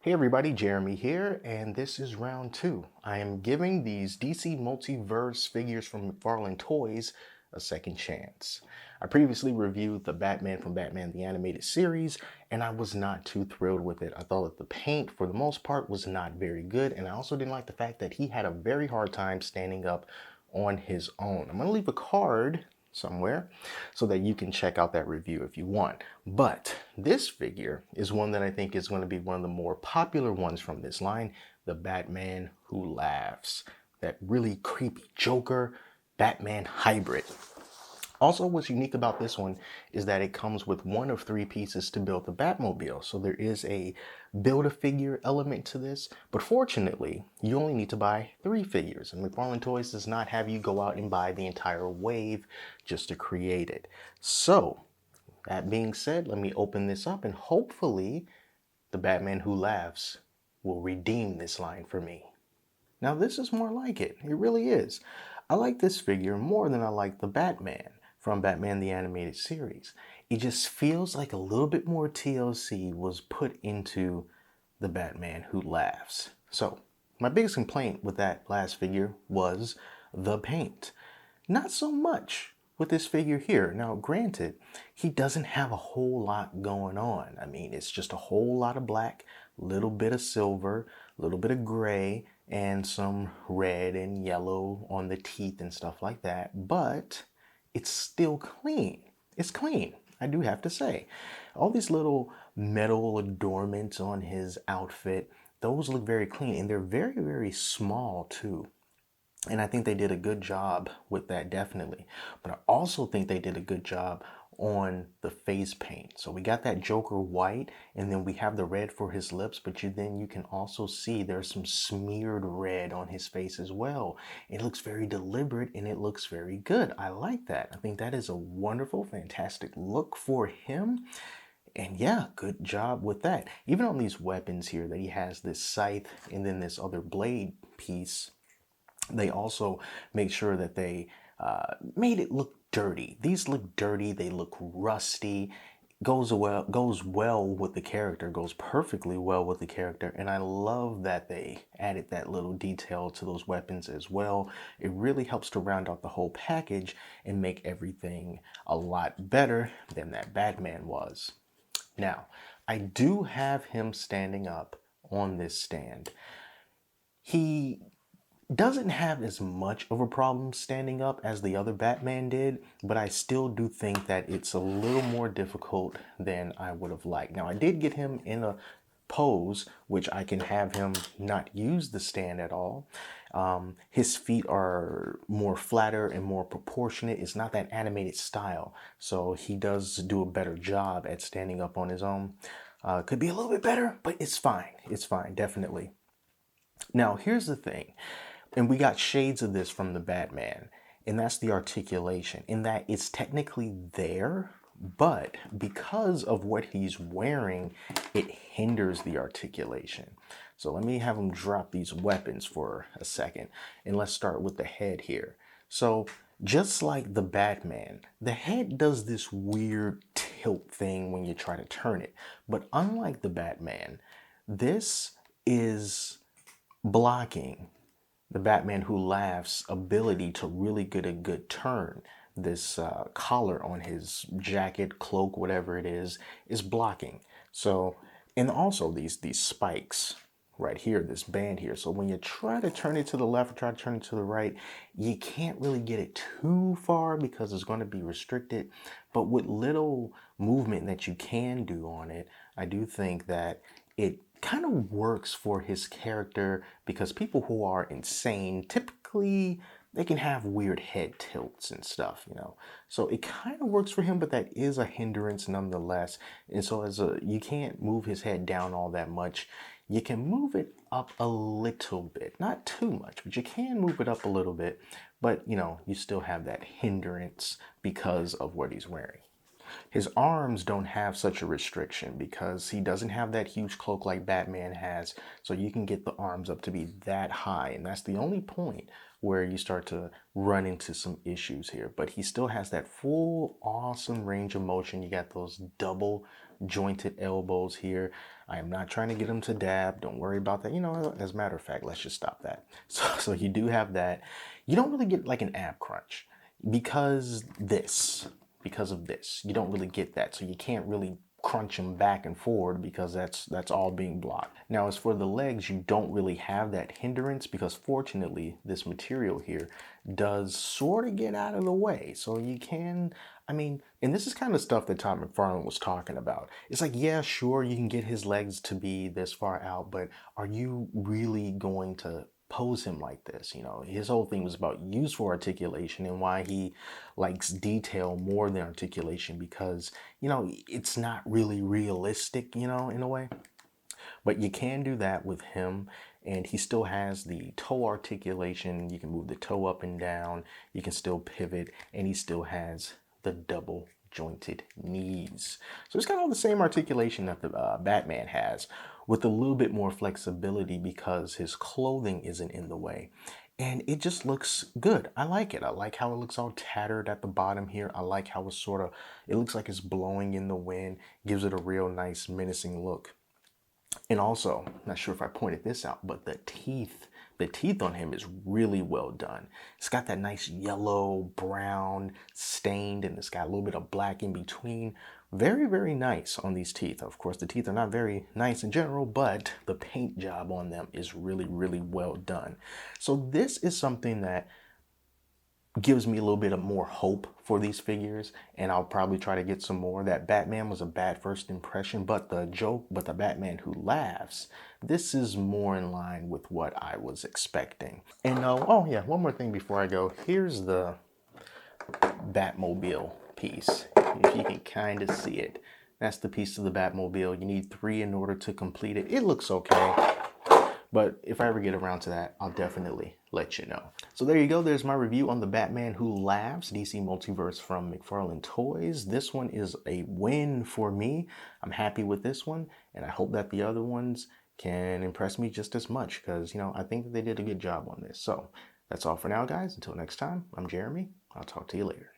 Hey everybody, Jeremy here, and this is round two. I am giving these DC Multiverse figures from McFarlane Toys a second chance. I previously reviewed the Batman from Batman the Animated Series, and I was not too thrilled with it. I thought that the paint, for the most part, was not very good, and I also didn't like the fact that he had a very hard time standing up on his own. I'm going to leave a card somewhere so that you can check out that review if you want. But this figure is one that I think is going to be one of the more popular ones from this line, the Batman Who Laughs. That really creepy Joker Batman hybrid. Also, what's unique about this one is that it comes with one of three pieces to build the Batmobile. So there is a build-a-figure element to this, but fortunately, you only need to buy 3 figures. And McFarlane Toys does not have you go out and buy the entire wave just to create it. So, that being said, let me open this up and hopefully the Batman Who Laughs will redeem this line for me. Now, this is more like it. It really is. I like this figure more than I like the Batman from Batman the Animated Series. It just feels like a little bit more TLC was put into the Batman Who Laughs. So, my biggest complaint with that last figure was the paint. Not so much with this figure here. Now, granted, he doesn't have a whole lot going on. I mean, it's just a whole lot of black, little bit of silver, little bit of gray, and some red and yellow on the teeth and stuff like that. But it's still clean. It's clean, I do have to say. All these little metal adornments on his outfit, those look very clean, and they're very, very small too. And I think they did a good job with that, definitely. But I also think they did a good job on the face paint. So we got that Joker white, and then we have the red for his lips, but then you can also see there's some smeared red on his face as well. It looks very deliberate and it looks very good. I like that. I think that is a wonderful, fantastic look for him. And yeah, good job with that. Even on these weapons here that he has, this scythe and then this other blade piece, they also make sure that they made it look dirty. These look dirty, they look rusty. Goes well with the character, goes perfectly well with the character, and I love that they added that little detail to those weapons as well. It really helps to round out the whole package and make everything a lot better than that Batman was. Now, I do have him standing up on this stand. He doesn't have as much of a problem standing up as the other Batman did, but I still do think that it's a little more difficult than I would have liked. Now, I did get him in a pose, which I can have him not use the stand at all. His feet are more flatter and more proportionate. It's not that animated style, so he does do a better job at standing up on his own. Could be a little bit better, but it's fine. It's fine, definitely. Now, here's the thing. And we got shades of this from the Batman, and that's the articulation, in that it's technically there, but because of what he's wearing, it hinders the articulation. So let me have him drop these weapons for a second, and let's start with the head here. So just like the Batman, the head does this weird tilt thing when you try to turn it, but unlike the Batman, this is blocking the Batman Who Laughs' ability to really get a good turn. This collar on his jacket, cloak, whatever it is blocking. So, and also these spikes right here, this band here. So when you try to turn it to the left or try to turn it to the right, you can't really get it too far because it's going to be restricted. But with little movement that you can do on it, I do think that it kind of works for his character, because people who are insane, typically they can have weird head tilts and stuff, you know. So it kind of works for him, but that is a hindrance nonetheless. And so you can't move his head down all that much. You can move it up a little bit, not too much, but you can move it up a little bit. But, you know, you still have that hindrance because of what he's wearing. His arms don't have such a restriction because he doesn't have that huge cloak like Batman has, so you can get the arms up to be that high, and that's the only point where you start to run into some issues here. But he still has that full awesome range of motion. You got those double jointed elbows here. I am not trying to get him to dab. Don't worry about that. You know, as a matter of fact, let's just stop that. So you do have that. You don't really get like an ab crunch because of this. You don't really get that. So you can't really crunch them back and forward because that's all being blocked. Now, as for the legs, you don't really have that hindrance because fortunately this material here does sort of get out of the way. So you can, I mean, and this is kind of stuff that Todd McFarlane was talking about. It's like, yeah, sure, you can get his legs to be this far out, but are you really going to pose him like this? You know, his whole thing was about useful articulation and why he likes detail more than articulation because, you know, it's not really realistic, you know, in a way. But you can do that with him, and he still has the toe articulation. You can move the toe up and down, you can still pivot, and he still has the double jointed knees. So it's got all the same articulation that the Batman has, with a little bit more flexibility because his clothing isn't in the way. And it just looks good. I like it. I like how it looks all tattered at the bottom here. I like how it's sort of, it looks like it's blowing in the wind, gives it a real nice menacing look. And also, not sure if I pointed this out, but the teeth on him is really well done. It's got that nice yellow, brown, stained, and it's got a little bit of black in between. Very, very nice on these teeth. Of course, the teeth are not very nice in general, but the paint job on them is really, really well done. So this is something that gives me a little bit of more hope for these figures, and I'll probably try to get some more. That Batman was a bad first impression, but the Batman Who Laughs, this is more in line with what I was expecting. And oh yeah, one more thing before I go. Here's the Batmobile piece, if you can kind of see it. That's the piece of the Batmobile. You need 3 in order to complete it. It looks okay, but if I ever get around to that, I'll definitely let you know. So there you go. There's my review on the Batman Who Laughs DC Multiverse from McFarlane Toys. This one is a win for me. I'm happy with this one, and I hope that the other ones can impress me just as much because, you know, I think that they did a good job on this. So that's all for now, guys. Until next time, I'm Jeremy. I'll talk to you later.